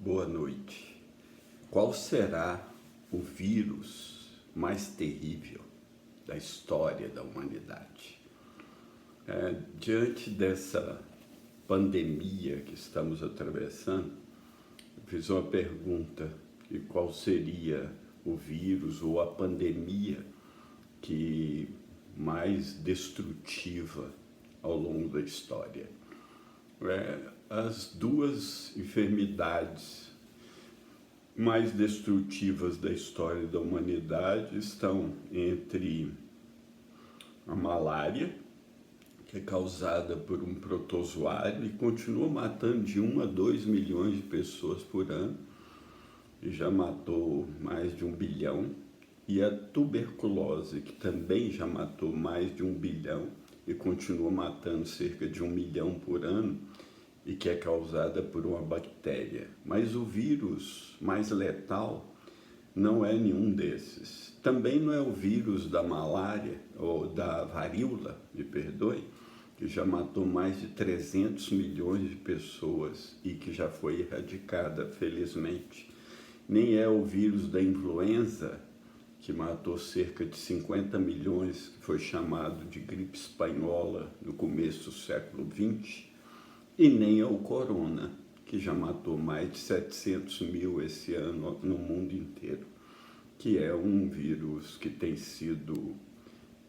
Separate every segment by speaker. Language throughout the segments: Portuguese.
Speaker 1: Boa noite. Qual será o vírus mais terrível da história da humanidade? Diante dessa pandemia que estamos atravessando, eu fiz uma pergunta de qual seria o vírus ou a pandemia que mais destrutiva ao longo da história. As duas enfermidades mais destrutivas da história da humanidade estão entre a malária, que é causada por um protozoário e continua matando de 1 a 2 milhões de pessoas por ano, e já matou mais de 1 bilhão, e a tuberculose, que também já matou mais de 1 bilhão e continua matando cerca de 1 milhão por ano, e que é causada por uma bactéria. Mas o vírus mais letal não é nenhum desses. Também não é o vírus da malária, ou da varíola, me perdoe, que já matou mais de 300 milhões de pessoas e que já foi erradicada, felizmente. Nem é o vírus da influenza, que matou cerca de 50 milhões, que foi chamado de gripe espanhola no começo do século XX, e nem é o corona, que já matou mais de 700 mil esse ano no mundo inteiro, que é um vírus que tem sido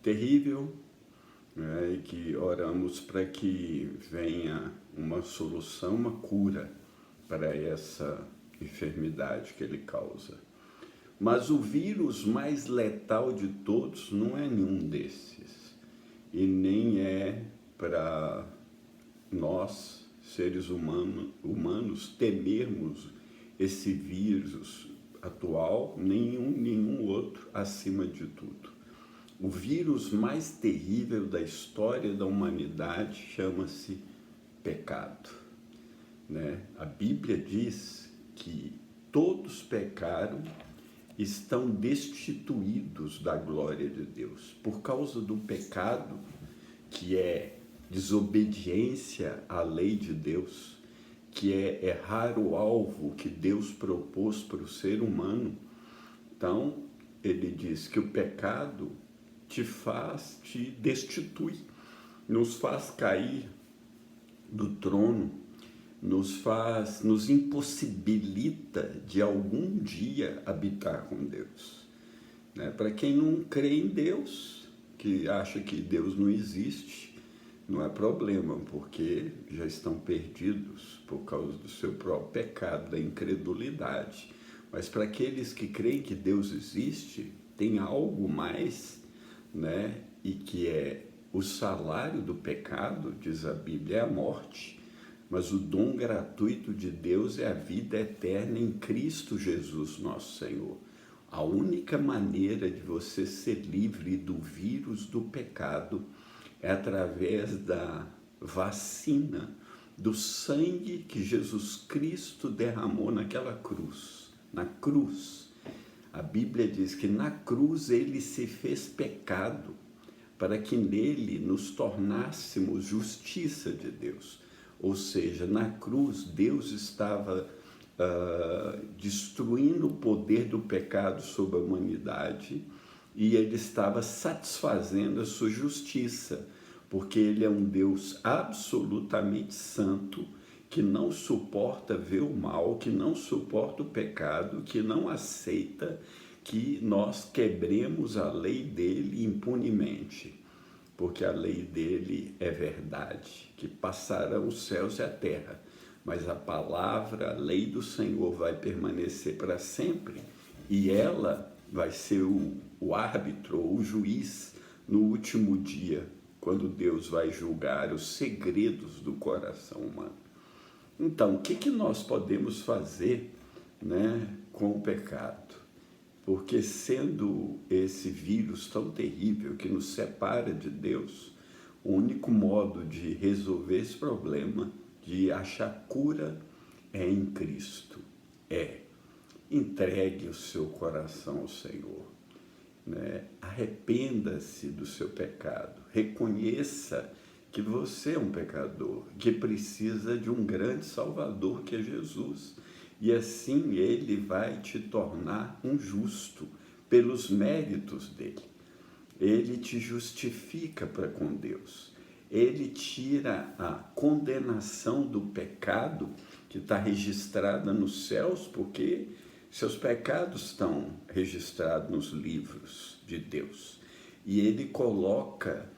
Speaker 1: terrível, né, e que oramos para que venha uma solução, uma cura para essa enfermidade que ele causa. Mas o vírus mais letal de todos não é nenhum desses, e nem é para nós, seres humanos, temermos esse vírus atual, nenhum outro acima de tudo. O vírus mais terrível da história da humanidade chama-se pecado, né? A Bíblia diz que todos pecaram, estão destituídos da glória de Deus. Por causa do pecado, que é desobediência à lei de Deus, que é errar o alvo que Deus propôs para o ser humano. Então, ele diz que o pecado te destitui, nos faz cair do trono, nos impossibilita de algum dia habitar com Deus, né? Para quem não crê em Deus, que acha que Deus não existe, não é problema, porque já estão perdidos por causa do seu próprio pecado, da incredulidade. Mas para aqueles que creem que Deus existe, tem algo mais, né? E que é o salário do pecado, diz a Bíblia, é a morte. Mas o dom gratuito de Deus é a vida eterna em Cristo Jesus, nosso Senhor. A única maneira de você ser livre do vírus do pecado é através da vacina, do sangue que Jesus Cristo derramou naquela cruz. Na cruz, a Bíblia diz que na cruz ele se fez pecado, para que nele nos tornássemos justiça de Deus. Ou seja, na cruz Deus estava destruindo o poder do pecado sobre a humanidade, e ele estava satisfazendo a sua justiça, porque ele é um Deus absolutamente santo, que não suporta ver o mal, que não suporta o pecado, que não aceita que nós quebremos a lei dele impunemente, porque a lei dele é verdade, que passarão os céus e a terra, mas a palavra, a lei do Senhor vai permanecer para sempre, e ela vai ser o árbitro, o juiz no último dia, quando Deus vai julgar os segredos do coração humano. Então, o que nós podemos fazer, né, com o pecado? Porque sendo esse vírus tão terrível que nos separa de Deus, o único modo de resolver esse problema, de achar cura, é em Cristo. Entregue o seu coração ao Senhor, né? Arrependa-se do seu pecado, reconheça que você é um pecador, que precisa de um grande Salvador, que é Jesus. e assim ele vai te tornar um justo pelos méritos dele. Ele te justifica para com Deus. Ele tira a condenação do pecado que está registrada nos céus, porque seus pecados estão registrados nos livros de Deus. E ele coloca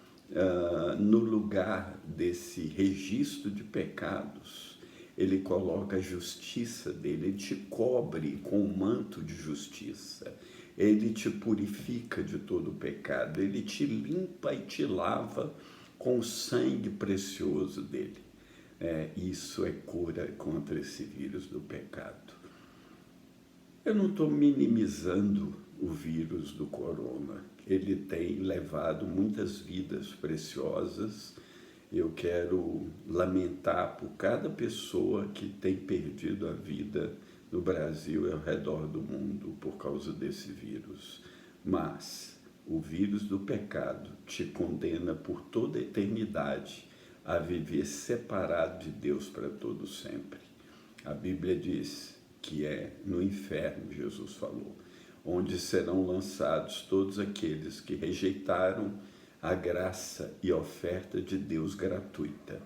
Speaker 1: no lugar desse registro de pecados, ele coloca a justiça dele, ele te cobre com um manto de justiça, ele te purifica de todo o pecado, ele te limpa e te lava com o sangue precioso dele. Isso é cura contra esse vírus do pecado. Eu não estou minimizando o vírus do corona. Ele tem levado muitas vidas preciosas. Eu quero lamentar por cada pessoa que tem perdido a vida no Brasil e ao redor do mundo por causa desse vírus. Mas o vírus do pecado te condena por toda a eternidade a viver separado de Deus para todo sempre. A Bíblia diz que é no inferno, Jesus falou, onde serão lançados todos aqueles que rejeitaram a graça e oferta de Deus gratuita,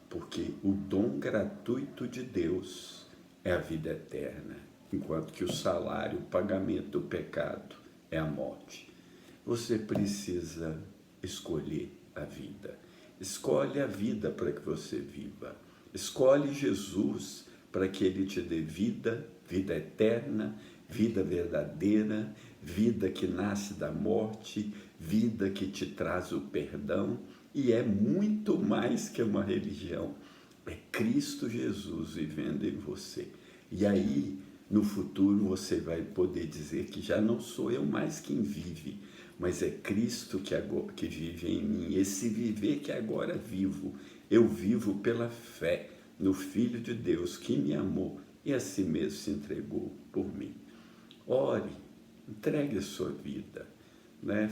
Speaker 1: porque o dom gratuito de Deus é a vida eterna, enquanto que o salário, o pagamento do pecado é a morte. Você precisa escolher a vida. Escolhe a vida para que você viva. Escolhe Jesus para que Ele te dê vida, vida eterna, vida verdadeira, vida que nasce da morte, vida que te traz o perdão, e é muito mais que uma religião. É Cristo Jesus vivendo em você. E aí, no futuro, você vai poder dizer que já não sou eu mais quem vive, mas é Cristo que vive em mim. Esse viver que agora vivo, eu vivo pela fé no Filho de Deus que me amou e a si mesmo se entregou por mim. Ore, entregue a sua vida,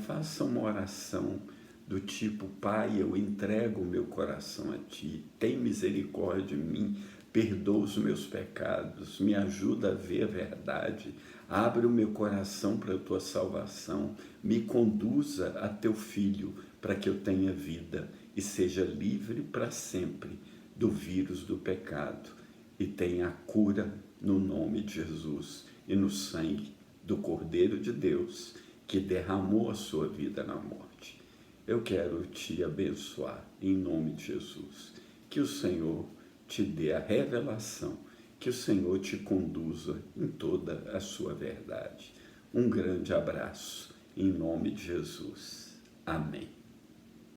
Speaker 1: faça uma oração do tipo: Pai, eu entrego o meu coração a Ti, tem misericórdia de mim, perdoa os meus pecados, me ajuda a ver a verdade, abre o meu coração para a Tua salvação, me conduza a Teu Filho para que eu tenha vida e seja livre para sempre do vírus do pecado e tenha a cura no nome de Jesus e no sangue do Cordeiro de Deus que derramou a sua vida na morte. Eu quero te abençoar em nome de Jesus. Que o Senhor te dê a revelação, que o Senhor te conduza em toda a sua verdade. Um grande abraço em nome de Jesus. Amém.